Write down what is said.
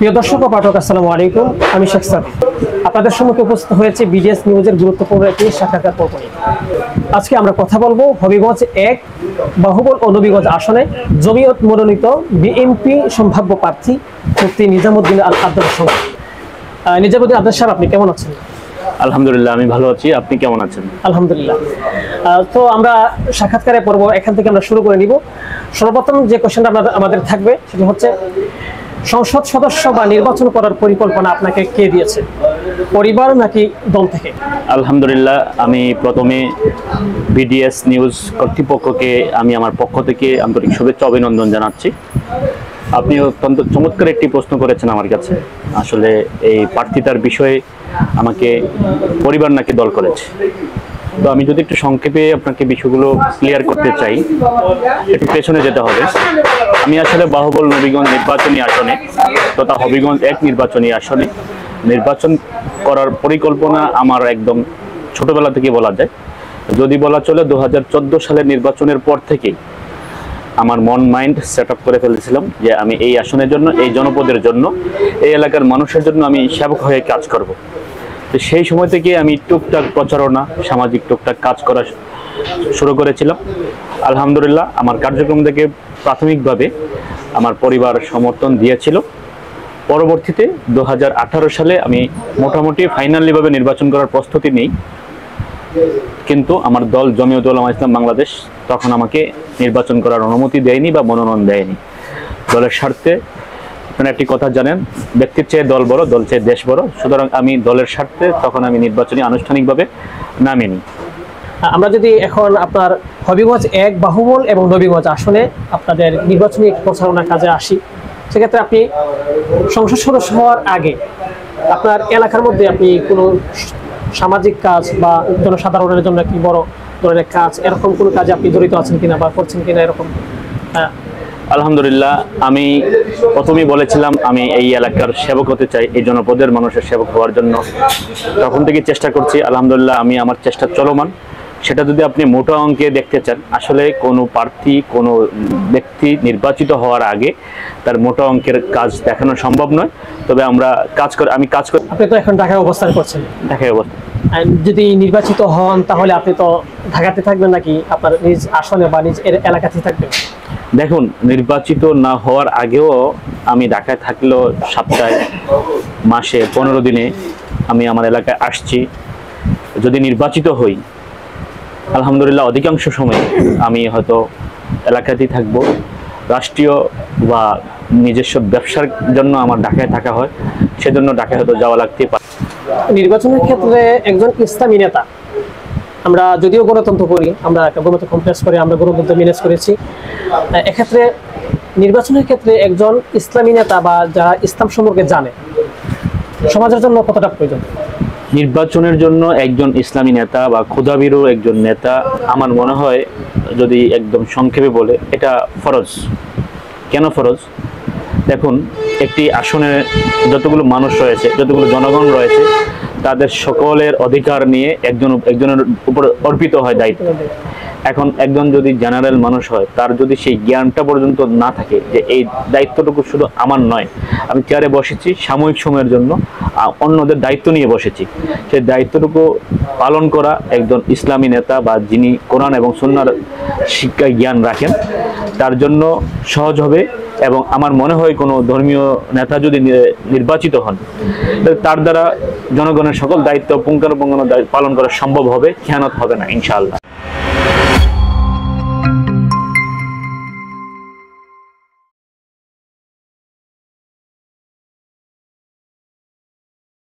প্রিয় দর্শক ও পাঠক, আসসালামু আলাইকুম। আমি শেখ সাদি আপনাদের সম্মুখে উপস্থিত হয়েছে বিডিএস নিউজের গুরুত্বপূর্ণ একটি সাক্ষাৎকার পর্ব নিয়ে। আজকে আমরা কথা বলবো হবিগঞ্জ ১ বাহুবল ও নবীগঞ্জ আসনে জমিয়ত মনোনীত বিএনপি সম্ভাব্য প্রার্থী মুফতি নিজামুদ্দিন আল আবদুল্লাহর সঙ্গে। নিজামুদ্দিন আবদুল্লাহ সাহেব, আপনি কেমন আছেন? আলহামদুলিল্লাহ, আমি ভালো আছি। আপনি কেমন আছেন? আলহামদুলিল্লাহ। তো আমরা সাক্ষাৎকারের পর্ব এখান থেকে আমরা শুরু করে নিব। সর্বপ্রথম যে কোশ্চেনটা আমাদের থাকবে সেটা হচ্ছে, সংসদ সদস্য বা নির্বাচন করার পরিকল্পনা আপনাকে কে দিয়েছে, পরিবার নাকি দল থেকে? আলহামদুলিল্লাহ, আমি প্রথমে বিডিএস নিউজ কর্তৃপক্ষকে আমি আমার পক্ষ থেকে আন্তরিক শুভেচ্ছা অভিনন্দন জানাচ্ছি। আপনি অত্যন্ত চমৎকার একটি প্রশ্ন করেছেন আমার কাছে। আসলে এই প্রার্থিতার বিষয়ে আমাকে পরিবার নাকি দল করেছে, তো আমি যদি একটু সংক্ষেপে আপনাকে বিষয়গুলো ক্লিয়ার করতে চাই, একটু পেছনে যেতে হবে। আমি আসলে বাহুবল নবীগঞ্জ নির্বাচনী আসনে তথা হবিগঞ্জ ১ নির্বাচনী আসনে নির্বাচন করার পরিকল্পনা আমার একদম ছোটবেলা থেকে বলা যায়। যদি বলা চলে ২০১৪ সালের নির্বাচনের পর থেকেই আমার মাইন্ড সেট আপ করে ফেলেছিলাম যে আমি এই আসনের জন্য, এই জনপদের জন্য, এই এলাকার মানুষের জন্য আমি সেবক হয়ে কাজ করব। তো সেই সময় থেকে আমি টুকটাক প্রচারণা, সামাজিক টুকটাক কাজ করা শুরু করেছিলাম। আলহামদুলিল্লাহ, আমার কার্যক্রম থেকে প্রাথমিকভাবে আমার পরিবার সমর্থন দিয়েছিল। পরবর্তীতে ২০১৮ সালে আমি মোটামুটি ফাইনালিভাবে নির্বাচন করার প্রস্তুতি নেই, কিন্তু আমার দল জমিয়ত উলামা ইসলাম বাংলাদেশ তখন আমাকে নির্বাচন করার অনুমতি দেয়নি বা মনোনয়ন দেয়নি। দলের স্বার্থে, আপনারা একটি কথা জানেন, ব্যক্তির চেয়ে দল বড়, দল চেয়ে দেশ বড়। সুতরাং আমি দলের স্বার্থে তখন আমি নির্বাচনী আনুষ্ঠানিকভাবে নামিনি। আমরা যদি এখন আপনার হবিগঞ্জ ১ বাহুবল এবং নবীগঞ্জ আসনে আপনাদের নির্বাচনী প্রচারণার কাজে আসি, সেক্ষেত্রে আপনি সংসদ সদস্য হওয়ার আগে আপনার এলাকার মধ্যে আপনি কোনো সামাজিক কাজ বা জনসাধারণের জন্য কি বড় ধরনের কাজ, এরকম কোনো কাজে আপনি জড়িত আছেন কিনা বা করছেন কিনা এরকম? আলহামদুলিল্লাহ, আমি প্রথমেই বলেছিলাম আমি এই এলাকার সেবক হতে চাই, এই জনপদের মানুষের সেবক হওয়ার জন্য তখন থেকে চেষ্টা করছি। আলহামদুলিল্লাহ, আমি আমার চেষ্টা চলমান। সেটা যদি আপনি মোটা অঙ্কে দেখতে চান, আসলে কোনো প্রার্থী, কোনো ব্যক্তি নির্বাচিত হওয়ার আগে তার মোটা অঙ্কের কাজ দেখানো সম্ভব নয়। তবে আমি কাজ করি। আপনি তো এখন ঢাকায় অবস্থান করছেন। ঢাকায় অবস্থান। যদি নির্বাচিত হন তাহলে আপনি তো ঢাকাতে থাকবেন নাকি আপনার নিজ আসনে বা নিজ এলাকাতে থাকবেন? দেখুন, নির্বাচিত না হওয়ার আগেও আমি ঢাকায় থাকলেও সপ্তাহে, মাসে 15 দিনে আমি আমার এলাকায় আসছি। যদি নির্বাচিত হই, আলহামদুলিল্লাহ অধিকাংশ সময় আমি হয়তো এলাকাতেই থাকবো। রাষ্ট্রীয় বা নিজস্ব ব্যবসার জন্য আমার ঢাকায় থাকা হয়, সেজন্য ঢাকায় হয়তো যাওয়া লাগতে পারে। নির্বাচনের ক্ষেত্রে একজন ইসলামী নেতা, আমরা যদিও গণতন্ত্র করি, আমরা একটা গণতন্ত্র কমপ্লেক্স করে আমরা গণতন্ত্র ম্যানেজ করেছি, এক্ষেত্রে নির্বাচনের ক্ষেত্রে একজন ইসলামী নেতা বা যারা ইসলাম সম্পর্কে জানে সমাজের জন্য কতটা প্রয়োজন? নির্বাচনের জন্য একজন ইসলামী নেতা বা ক্ষুধাবিরু একজন নেতা, আমার মনে হয়, যদি একদম সংক্ষেপে বলে, এটা ফরজ। কেন ফরজ? দেখুন, একটি আসনে যতগুলো মানুষ রয়েছে, যতগুলো জনগণ রয়েছে, তাদের সকলের অধিকার নিয়ে একজনের উপর অর্পিত হয় দায়িত্ব। এখন একজন যদি জেনারেল মানুষ হয়, তার যদি সেই জ্ঞানটা পর্যন্ত না থাকে যে এই দায়িত্বটুকু শুধু আমার নয়, আমি চেয়ারে বসেছি সাময়িক সময়ের জন্য, অন্যদের দায়িত্ব নিয়ে বসেছি, সেই দায়িত্বটুকু পালন করা একজন ইসলামী নেতা বা যিনি কোরআন এবং সুন্নাহর শিক্ষায় জ্ঞান রাখেন, তার জন্য সহজ হবে। এবং আমার মনে হয় কোনো ধর্মীয় নেতা যদি নির্বাচিত হন, তার দ্বারা জনগণের সকল দায়িত্ব পুঙ্খানুপুঙ্খ পালন করা সম্ভব হবে, খেয়ানত হবে না ইনশাআল্লাহ।